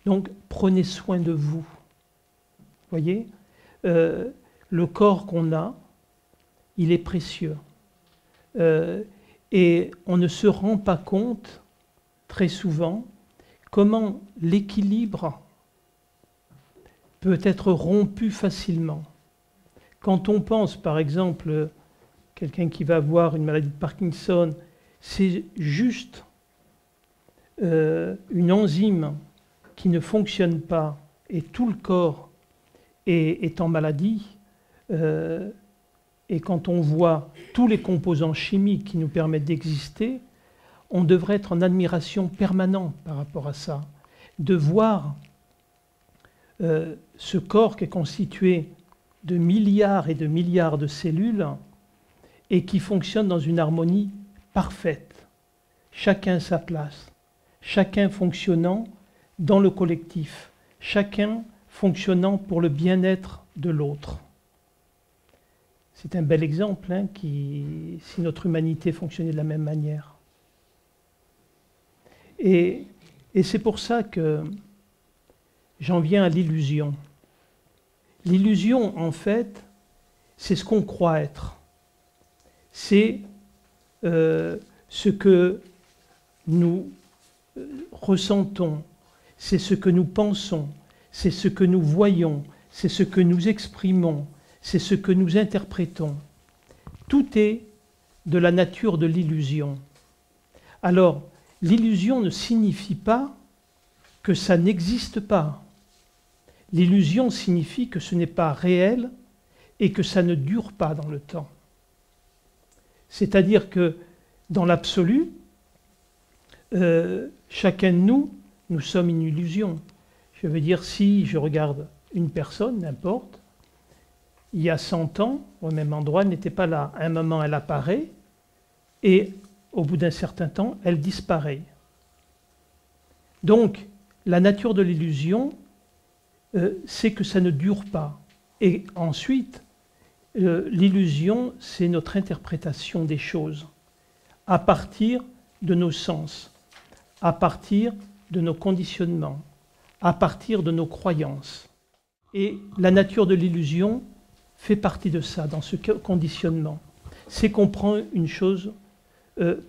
Donc, prenez soin de vous. Voyez, le corps qu'on a, il est précieux. Et on ne se rend pas compte, très souvent, comment l'équilibre peut être rompu facilement. Quand on pense, par exemple, quelqu'un qui va avoir une maladie de Parkinson, c'est juste une enzyme qui ne fonctionne pas et tout le corps est en maladie. Et quand on voit tous les composants chimiques qui nous permettent d'exister, on devrait être en admiration permanente par rapport à ça. De voir ce corps qui est constitué de milliards et de milliards de cellules et qui fonctionne dans une harmonie parfaite. Chacun sa place, chacun fonctionnant dans le collectif, chacun fonctionnant pour le bien-être de l'autre. C'est un bel exemple, hein, si notre humanité fonctionnait de la même manière. Et c'est pour ça que j'en viens à l'illusion. L'illusion, en fait, c'est ce qu'on croit être. C'est ce que nous ressentons, c'est ce que nous pensons, c'est ce que nous voyons, c'est ce que nous exprimons, c'est ce que nous interprétons. Tout est de la nature de l'illusion. Alors, l'illusion ne signifie pas que ça n'existe pas. L'illusion signifie que ce n'est pas réel et que ça ne dure pas dans le temps. C'est-à-dire que dans l'absolu, chacun de nous, nous sommes une illusion. Je veux dire, si je regarde une personne, n'importe, il y a 100 ans, au même endroit, elle n'était pas là. À un moment, elle apparaît et au bout d'un certain temps, elle disparaît. Donc, la nature de l'illusion, c'est que ça ne dure pas. Et ensuite, l'illusion, c'est notre interprétation des choses à partir de nos sens, à partir de nos conditionnements, à partir de nos croyances. Et la nature de l'illusion fait partie de ça, dans ce conditionnement. C'est qu'on prend une chose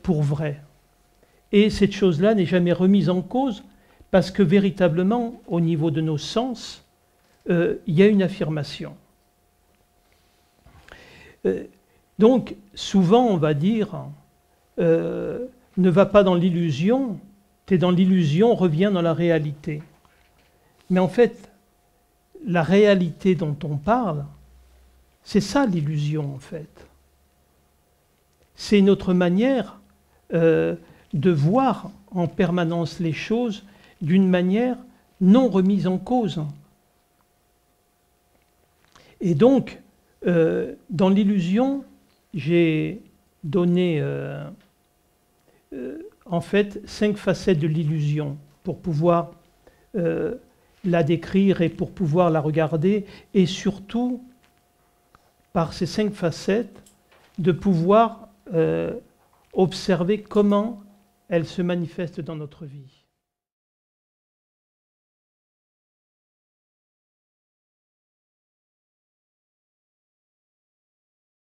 pour vraie. Et cette chose-là n'est jamais remise en cause parce que véritablement, au niveau de nos sens, il y a une affirmation. Donc, souvent, on va dire, ne va pas dans l'illusion, t'es dans l'illusion, reviens dans la réalité. Mais en fait, la réalité dont on parle, c'est ça l'illusion, en fait. C'est notre manière de voir en permanence les choses d'une manière non remise en cause. Et donc, dans l'illusion, j'ai donné en fait 5 facettes de l'illusion pour pouvoir la décrire et pour pouvoir la regarder, et surtout, par ces 5 facettes, de pouvoir observer comment elle se manifeste dans notre vie.